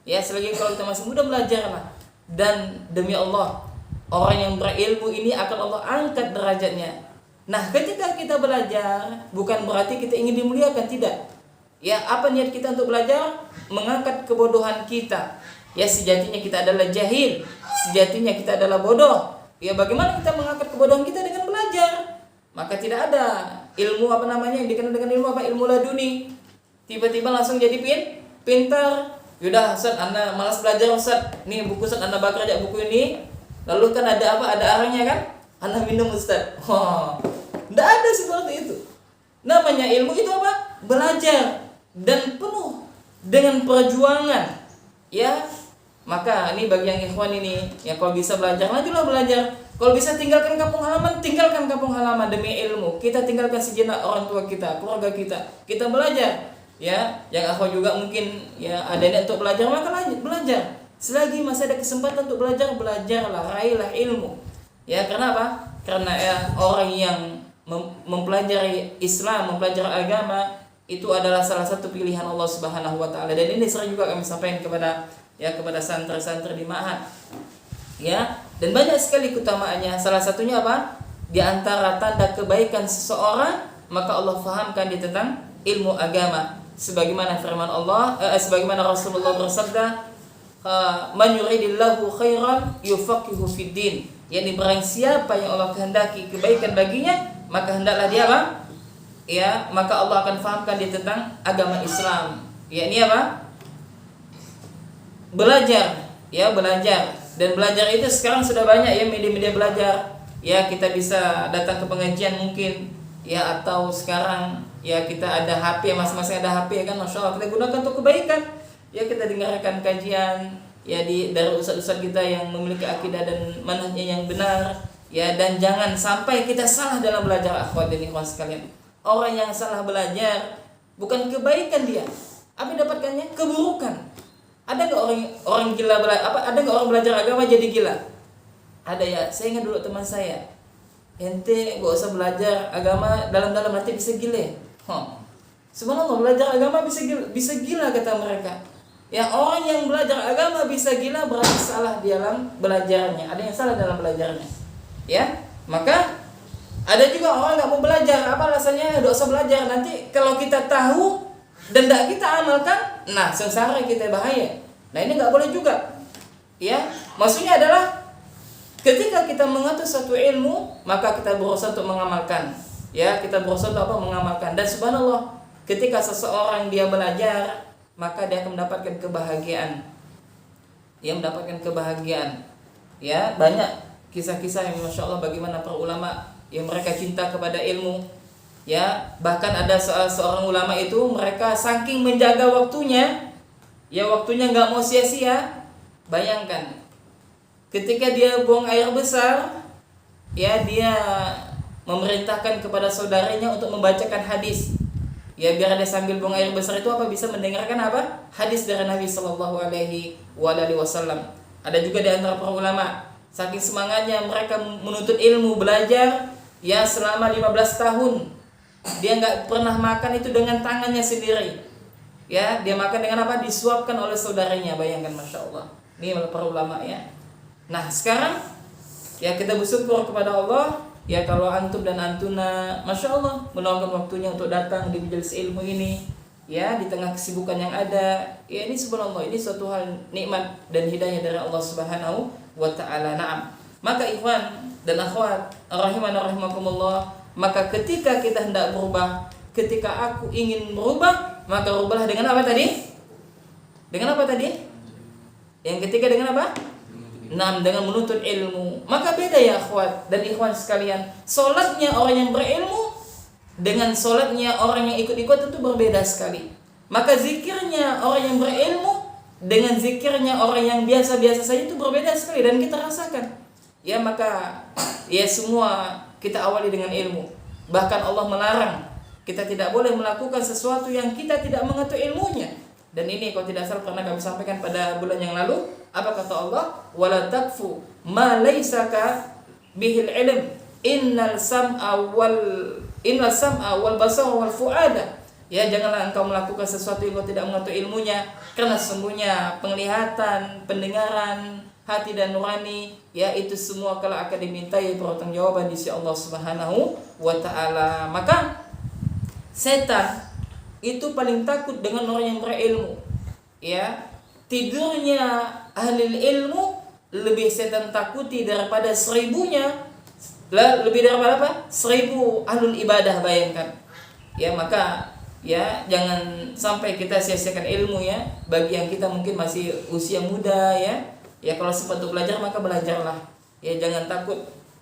Ya, selagi kalau kita masih muda, belajarlah. Dan demi Allah, orang yang berilmu ini akan Allah angkat derajatnya. Nah, ketika kita belajar, bukan berarti kita ingin dimuliakan, tidak. Ya, apa niat kita untuk belajar? Mengangkat kebodohan kita. Ya, sejatinya kita adalah jahil, sejatinya kita adalah bodoh. Ya, bagaimana kita mengangkat kebodohan kita dengan belajar? Maka tidak ada ilmu yang dikenal dengan ilmu apa? Ilmu laduni. Tiba-tiba langsung jadi pintar. Yaudah, Ustaz, Anda malas belajar, Ustaz. Nih buku Ustaz, Anda bakar aja buku ini. Lalu kan ada apa? Ada arangnya kan? Anda minum, Ustaz. Tidak ada seperti itu. Namanya ilmu itu apa? Belajar dan penuh dengan perjuangan. Ya, maka ini bagi yang ikhwan ini, ya kalau bisa belajar, lanjutlah belajar. Kalau bisa tinggalkan kampung halaman demi ilmu. Kita tinggalkan sejenak orang tua kita, keluarga kita. Kita belajar. Ya, yang akhwat juga mungkin ya ada niat untuk belajar, maka lanjut belajar. Selagi masih ada kesempatan untuk belajar, belajarlah, raihlah ilmu. Ya, karena apa? Karena ya, orang yang mempelajari Islam, mempelajari agama itu adalah salah satu pilihan Allah Subhanahu wa taala. Dan ini sering juga kami sampaikan kepada santri-santri di ma'had. Ya, dan banyak sekali keutamaannya. Salah satunya apa? Di antara tanda kebaikan seseorang, maka Allah fahamkan dia tentang ilmu agama. Sebagaimana firman Allah, sebagaimana Rasulullah bersabda, "Man yuridillahu khairan yufaqihu fid din." Yani barang siapa yang Allah kehendaki kebaikan baginya, maka hendaklah dia apa? Ya, maka Allah akan fahamkan dia tentang agama Islam. Ya, ini apa? Belajar. Ya, belajar. Dan belajar itu sekarang sudah banyak ya media-media belajar. Ya, kita bisa datang ke pengajian mungkin. Ya, atau sekarang ya kita ada HP, masing-masing ada HP ya kan, Masya Allah, kita gunakan untuk kebaikan. Ya, kita dengarkan kajian ya dari ustaz-ustaz kita yang memiliki akidah dan manhajnya yang benar. Ya, dan jangan sampai kita salah dalam belajar, akhwat dan ikhwan sekalian. Orang yang salah belajar bukan kebaikan dia, apa yang dapatkannya? Keburukan. Ada nggak orang gila ada nggak orang belajar agama jadi gila? Ada ya. Saya ingat dulu teman saya, ente nggak usah belajar agama dalam-dalam nanti bisa gila. Subhanallah, belajar agama bisa gila kata mereka. Ya, orang yang belajar agama bisa gila berarti salah di dalam belajarnya. Ada yang salah dalam belajarnya. Ya, maka ada juga orang nggak mau belajar. Apa alasannya? Nggak usah belajar. Nanti kalau kita tahu, dan tidak kita amalkan, nah sengsara kita, bahaya. Nah ini nggak boleh juga. Ya, maksudnya adalah ketika kita mengatur satu ilmu, maka kita berusaha untuk mengamalkan. Ya, kita berusaha untuk mengamalkan. Dan subhanallah, ketika seseorang dia belajar, maka dia akan mendapatkan kebahagiaan. Dia mendapatkan kebahagiaan. Ya, banyak kisah-kisah yang masya Allah bagaimana para ulama yang mereka cinta kepada ilmu. Ya, bahkan ada seorang ulama itu mereka saking menjaga waktunya, ya waktunya nggak mau sia-sia. Bayangkan, ketika dia buang air besar, ya dia memerintahkan kepada saudaranya untuk membacakan hadis. Ya biar dia sambil buang air besar itu bisa mendengarkan hadis dari Nabi Sallallahu Alaihi Wasallam. Ada juga di antara para ulama, saking semangatnya mereka menuntut ilmu, belajar, ya selama 15 tahun. Dia nggak pernah makan itu dengan tangannya sendiri. Ya, dia makan dengan disuapkan oleh saudaranya. Bayangkan, masya Allah. Ini para ulama ya. Nah sekarang ya kita bersyukur kepada Allah. Ya kalau antum dan antuna, masya Allah, meluangkan waktunya untuk datang di majelis ilmu ini. Ya di tengah kesibukan yang ada. Ya ini subhanallah, ini suatu hal nikmat dan hidayah dari Allah Subhanahu wa Ta'ala. Naam. Maka ikhwan dan akhwat rahimana rahimakumullah, maka ketika kita hendak berubah, ketika aku ingin berubah, maka rubahlah dengan apa tadi? Dengan apa tadi? Yang ketiga dengan apa? Dengan menuntut ilmu. Maka beda ya akhwat dan ikhwan sekalian. Solatnya orang yang berilmu dengan solatnya orang yang ikut-ikut itu berbeda sekali. Maka zikirnya orang yang berilmu dengan zikirnya orang yang biasa-biasa saja itu berbeda sekali dan kita rasakan. Ya maka ya semua kita awali dengan ilmu. Bahkan Allah melarang kita tidak boleh melakukan sesuatu yang kita tidak mengetahui ilmunya. Dan ini kalau tidak salah pernah kami sampaikan pada bulan yang lalu. Apa kata Allah? Wala taqfu ma laysaka bihil ilm. Innal sam'a wal basara wal fuada. Ya janganlah engkau melakukan sesuatu yang kau tidak mengetahui ilmunya, karena sesungguhnya penglihatan, pendengaran, hati dan nurani, ya itu semua kalau akan dimintai pertanggungjawaban di sisi Allah Subhanahu wa Ta'ala. Maka setan itu paling takut dengan orang yang berilmu. Ya, tidurnya ahli ilmu lebih setan takuti daripada 1000-nya, lebih daripada 1000 ahlul ibadah, bayangkan. Ya, maka ya jangan sampai kita sia-siakan ilmu ya. Bagi yang kita mungkin masih usia muda ya. Ya kalau sempat untuk belajar maka belajarlah. Ya jangan takut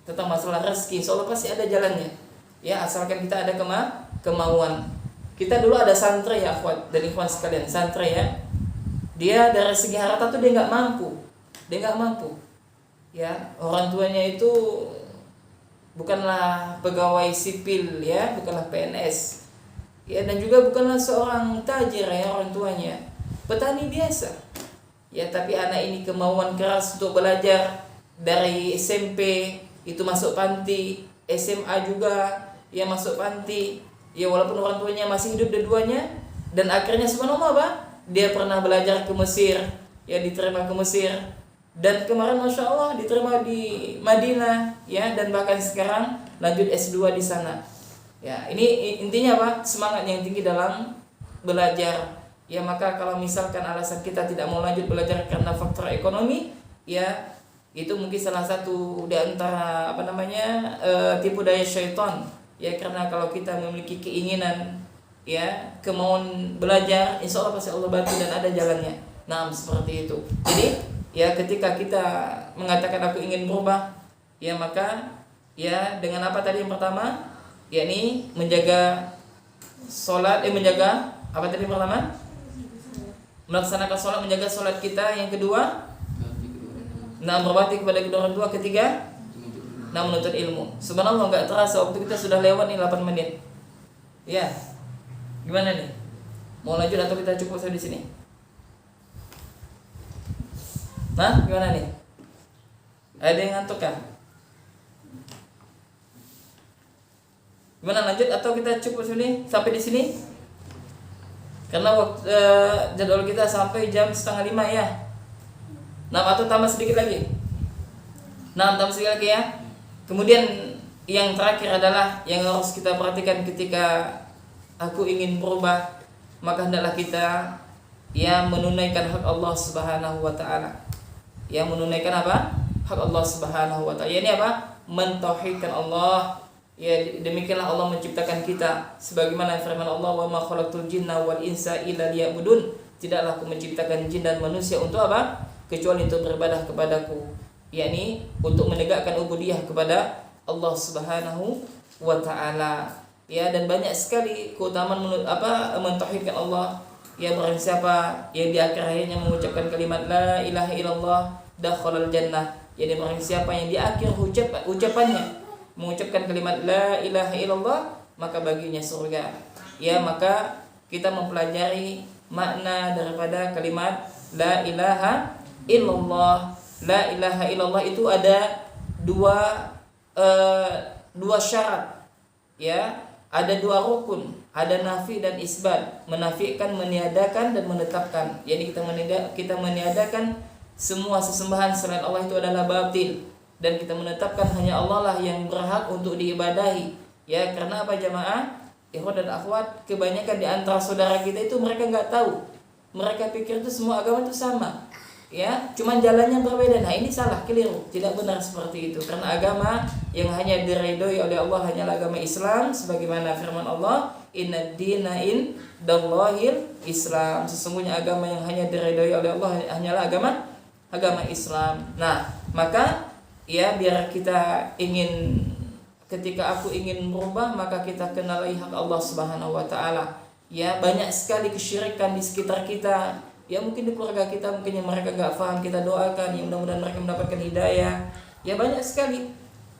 tentang masalah rezeki. Insya Allah pasti ada jalannya. Ya asalkan kita ada kemauan. Kita dulu ada santri ya akhwat dan ikhwan sekalian, santri ya. Dia dari segi harta tuh dia nggak mampu. Ya orang tuanya itu bukanlah pegawai sipil ya, bukanlah PNS. Ya dan juga bukanlah seorang tajir ya orang tuanya. Petani biasa. Ya tapi anak ini kemauan keras untuk belajar dari SMP itu masuk panti, SMA juga ya masuk panti. Ya walaupun orang tuanya masih hidup dua-duanya, dan akhirnya subhanallah dia pernah belajar ke Mesir, ya diterima ke Mesir, dan kemarin masya Allah diterima di Madinah ya, dan bahkan sekarang lanjut S2 di sana. Ya ini intinya semangat yang tinggi dalam belajar. Ya maka kalau misalkan alasan kita tidak mau lanjut belajar karena faktor ekonomi, ya itu mungkin salah satu di antara tipu daya syaitan. Ya karena kalau kita memiliki keinginan ya kemauan belajar, insya Allah pasti Allah bantu dan ada jalannya. Nah seperti itu. Jadi ya ketika kita mengatakan aku ingin berubah, ya maka ya dengan apa tadi yang pertama, yakni menjaga sholat, menjaga apa tadi yang pertama? Melaksanakan sholat, menjaga sholat kita. Yang kedua, berbakti kepada kedua orang tua. Ketiga, menuntut ilmu. Subhanallah nggak terasa waktu kita sudah lewat nih 8 menit. Ya, gimana nih? Mau lanjut atau kita cukup sampai di sini? Nah, gimana nih? Ada yang ngantuk kan? Gimana lanjut atau kita cukup sampai di sini? Karena waktu jadwal kita sampai jam 4:30 ya. Atau tambah sedikit lagi. Tambah sedikit lagi ya. Kemudian yang terakhir adalah yang harus kita perhatikan ketika aku ingin berubah, maka hendaklah kita menunaikan hak Allah Subhanahu wa taala. Menunaikan apa? Hak Allah Subhanahu wa taala. Ini apa? Mentauhidkan Allah. Demikianlah Allah menciptakan kita sebagaimana firman Allah, wa ma khalaqtul jinna wal insa illa liya'budun. Tidaklah aku menciptakan jin dan manusia untuk apa? Kecuali untuk beribadah kepadaku. Untuk menegakkan ubudiyah kepada Allah Subhanahu wa taala. Dan banyak sekali keutamaan mentauhidkan Allah. Barang siapa yang di akhir hayatnya mengucapkan kalimat la ilaha illallah dakhalal jannah. Barang siapa yang di akhir ucapannya mengucapkan kalimat la ilaha illallah, maka baginya surga. Maka kita mempelajari makna daripada kalimat la ilaha illallah. La ilaha illallah itu ada dua syarat. Ada dua rukun, ada nafi dan isbat. Menafikan, meniadakan dan menetapkan. Kita meniadakan semua sesembahan selain Allah itu adalah batil, dan kita menetapkan hanya Allah lah yang berhak untuk diibadahi. Karena apa jamaah? Ikhwan dan akhwat, kebanyakan di antara saudara kita itu mereka nggak tahu. Mereka pikir itu semua agama itu sama. Cuman jalannya berbeda. Nah, ini salah, keliru. Tidak benar seperti itu. Karena agama yang hanya diridhoi oleh Allah hanyalah agama Islam, sebagaimana firman Allah, "Innad dina indallahil Islam." Sesungguhnya agama yang hanya diridhoi oleh Allah hanyalah agama Islam. Nah, maka biar kita ketika aku ingin berubah, maka kita kenali hak Allah Subhanahu wa taala. Banyak sekali kesyirikan di sekitar kita. Mungkin di keluarga kita, mungkin yang mereka enggak paham, kita doakan mudah-mudahan mereka mendapatkan hidayah. Banyak sekali.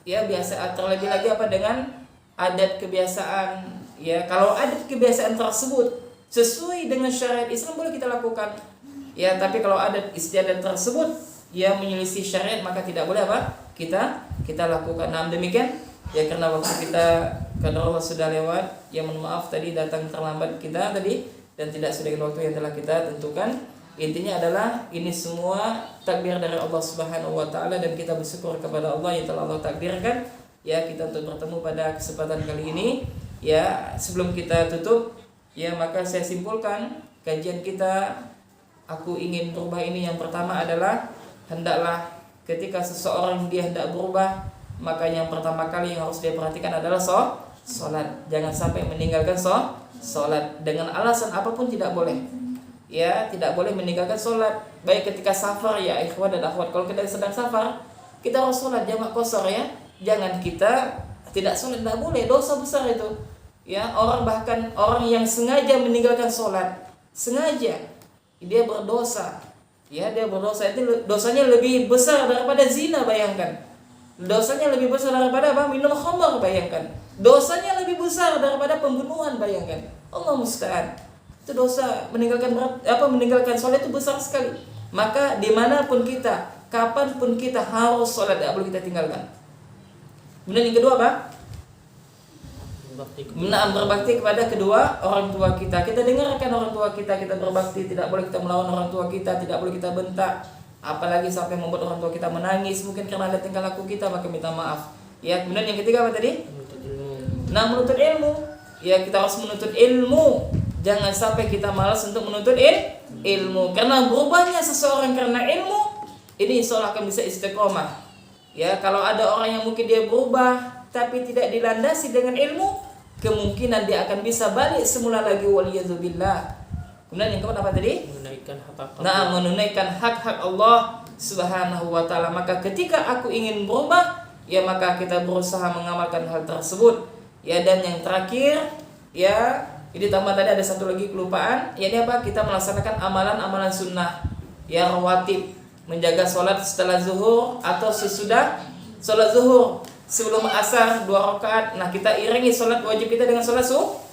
Biasa, terlebih lagi dengan adat kebiasaan. Kalau adat kebiasaan tersebut sesuai dengan syariat Islam boleh kita lakukan. Tapi kalau adat istiadat tersebut menyelisih syariat, maka tidak boleh kita lakukan. Nah, demikian karena waktu kita Allah sudah lewat. Mohon maaf tadi datang terlambat kita tadi dan tidak sesuai dengan waktu yang telah kita tentukan. Intinya adalah ini semua takdir dari Allah Subhanahu wa taala, dan kita bersyukur kepada Allah yang telah Allah takdirkan kita untuk bertemu pada kesempatan kali ini. Sebelum kita tutup maka saya simpulkan kajian kita aku ingin berubah ini. Yang pertama adalah hendaklah ketika seseorang dia hendak berubah, maka yang pertama kali yang harus dia perhatikan adalah sholat. Jangan sampai meninggalkan sholat dengan alasan apapun, tidak boleh. Tidak boleh meninggalkan sholat. Baik ketika safar ikhwan dan akhwat. Kalau kita sedang safar, kita harus sholat jamak qashar. Jangan kita tidak sholat, tidak boleh, dosa besar itu. Orang yang sengaja meninggalkan sholat, sengaja dia berdosa. Dia berdosa, itu dosanya lebih besar daripada zina, bayangkan. Dosanya lebih besar daripada minum khamar, bayangkan. Dosanya lebih besar daripada pembunuhan, bayangkan. Allah musta'an. Itu dosa meninggalkan sholat itu besar sekali. Maka dimanapun kita, kapanpun kita harus sholat, tidak boleh kita tinggalkan. Kemudian yang kedua berbakti kepada kedua orang tua kita. Kita dengarkan orang tua kita berbakti. Tidak boleh kita melawan orang tua kita, tidak boleh kita bentak, apalagi sampai membuat orang tua kita menangis mungkin karena ada tingkah laku kita, maka minta maaf. Kemudian yang ketiga apa tadi? Menuntut ilmu. Kita harus menuntut ilmu. Jangan sampai kita malas untuk menuntut ilmu. Karena berubahnya seseorang karena ilmu, ini insya Allah akan bisa istiqomah. Kalau ada orang yang mungkin dia berubah tapi tidak dilandasi dengan ilmu, kemungkinan dia akan bisa balik semula lagi, waliyadzubillah. Kemudian yang keempat apa tadi? Menunaikan hak-hak Allah Subhanahu wa taala. Maka ketika aku ingin berubah, maka kita berusaha mengamalkan hal tersebut. Dan yang terakhir, ini tambah tadi ada satu lagi kelupaan. Ini apa? Kita melaksanakan amalan-amalan sunnah rawatib, menjaga sholat setelah zuhur atau sesudah sholat zuhur. Sebelum asar 2 rakaat. Nah, kita iringi sholat wajib kita dengan sholat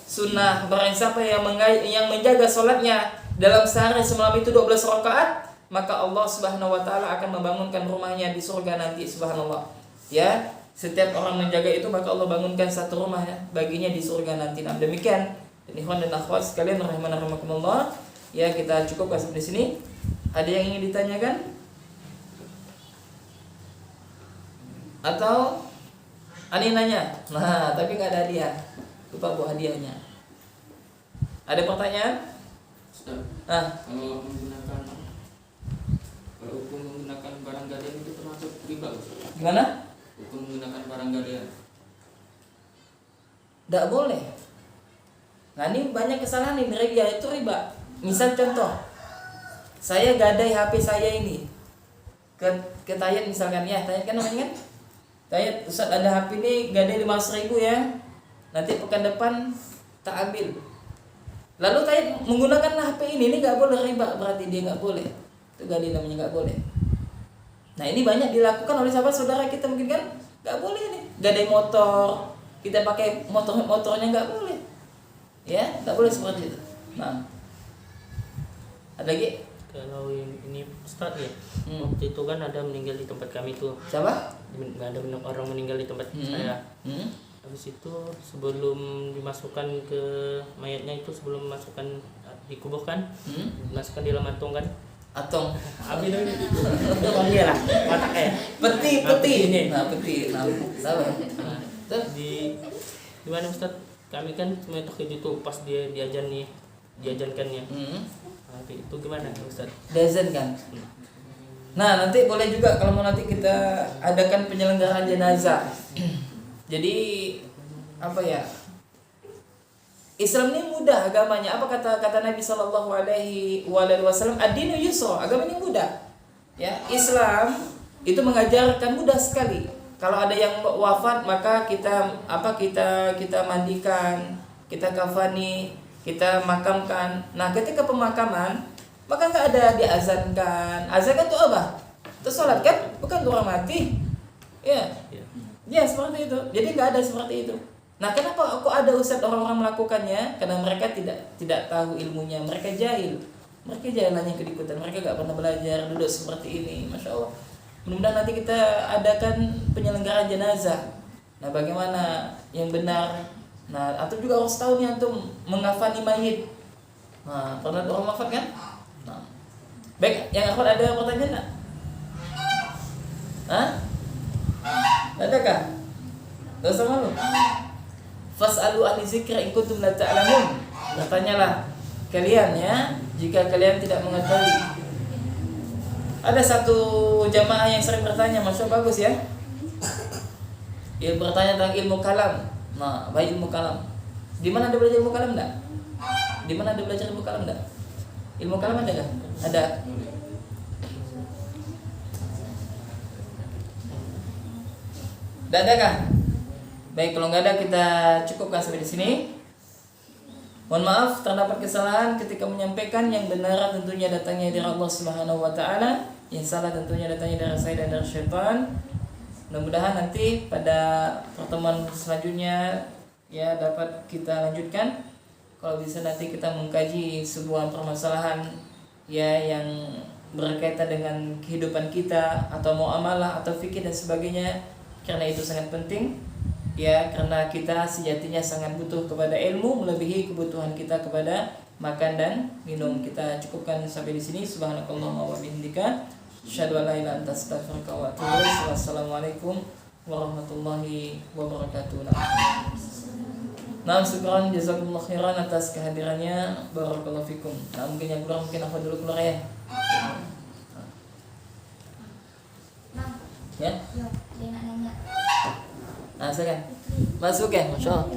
sunnah. Barang siapa yang menjaga sholatnya dalam sehari semalam itu 12 rakaat, maka Allah Subhanahu wa taala akan membangunkan rumahnya di surga nanti, subhanallah. Setiap orang menjaga itu, maka Allah bangunkan satu rumah baginya di surga nanti. Nah, demikian ikhwan dan akhwat sekalian rahimanarahmakumullah. Kita cukupkan sampai di sini. Ada yang ingin ditanyakan? Atau Ani nanya, tapi nggak ada hadiah, lupa bawa hadiahnya. Ada pertanyaan? Ustaz, Ah, kalau hukum menggunakan barang galian itu termasuk riba, Ustaz? gimana? Hukum menggunakan barang galian. Nggak boleh. Nah ini banyak kesalahan nih riba, itu riba. Misal contoh, saya gadai HP saya ini ke Tayat misalkan ya, Tayat kan namanya kan? Tayat, Ustaz ada HP ini gadai 500.000 ya. Nanti pekan depan tak ambil. Lalu Tayat menggunakan HP ini nggak boleh riba, berarti dia nggak boleh. Itu gadai namanya nggak boleh. Nah ini banyak dilakukan oleh saudara kita mungkin kan, nggak boleh nih. Gadai motor, kita pakai motornya nggak boleh. Ya, nggak boleh seperti itu. Nah, ada lagi? Kalau ini Ustaz ya, waktu itu kan ada meninggal di tempat kami tuh. Siapa? Ada orang meninggal di tempat saya. Habis itu sebelum dimasukkan ke mayatnya itu, sebelum dimasukkan dikuburkan, dimasukkan di dalam antong kan. Atong. Abi itu panggil lah, wataknya. Peti ini. Nah, peti. Nah, sabar. Nah, di mana Ustaz? Kami kan cuma terkejut tuh pas dia diajankannya. Tapi itu gimana Ustaz? Diazan kan. Nah, nanti boleh juga kalau mau nanti kita adakan penyelenggaraan jenazah. Jadi apa ya? Islam ini mudah agamanya. Apa kata Nabi Shallallahu Alaihi Wasallam? Ad-dinu yusra. Agama ini mudah. Ya, Islam itu mengajarkan mudah sekali. Kalau ada yang wafat maka kita mandikan, kita kafani, kita makamkan. Nah, ketika pemakaman maka nggak ada diazankan. Azan kan itu apa? Itu sholat kan? Bukan orang mati. Ya seperti itu. Jadi nggak ada seperti itu. Nah, kenapa kok ada ustadz orang-orang melakukannya? Karena mereka tidak tahu ilmunya. Mereka jahil. Mereka jahilannya kedikutan. Mereka nggak pernah belajar duduk seperti ini. Masya Allah. Mudah-mudahan nanti kita adakan penyelenggaraan jenazah. Nah, bagaimana yang benar? Nah, atau juga harus tahu nih antum mengafani mayit. Nah, pernah orang wafat kan? Nah. Baik, yang akhwat ada pertanyaan enggak? Hah? Adakah? Enggak usah malu. Fas'alu ahli dzikri in kuntum la ta'lamun. Bertanyalah kalian ya jika kalian tidak mengetahui. Ada satu jamaah yang sering bertanya, Masya Allah, bagus ya. Dia bertanya tentang ilmu kalam. Nah, baik ilmu kalam. Di mana ada belajar ilmu kalam enggak? Di mana ada belajar ilmu kalam enggak? Ilmu kalam ada enggak? Ada. Enggak ada kah? Baik, kalau enggak ada kita cukupkan sampai di sini. Mohon maaf terdapat kesalahan ketika menyampaikan. Yang benar tentunya datangnya dari Allah Subhanahu wa taala, yang salah tentunya datangnya dari saya dan dari syaitan. Mudah-mudahan nanti pada pertemuan selanjutnya ya dapat kita lanjutkan. Kalau bisa nanti kita mengkaji sebuah permasalahan ya yang berkaitan dengan kehidupan kita atau muamalah atau fikih dan sebagainya, karena itu sangat penting. Ya, karena kita sejatinya sangat butuh kepada ilmu melebihi kebutuhan kita kepada makan dan minum. Kita cukupkan sampai di sini. Subhanakallahumma wa bihamdika asyhadu an la ilaha illa anta astaghfiruka wa atubu ilaik. Wassalamualaikum warahmatullahi wabarakatuh. Nah, syukran jazakumullah khairan atas kehadirannya. Barakallahu fikum. Nah, mungkin yang keluar mungkin aku dulu keluar ya. Ya. Dia nak nanya. Nah, silakan. Masuk ya, Masya Allah.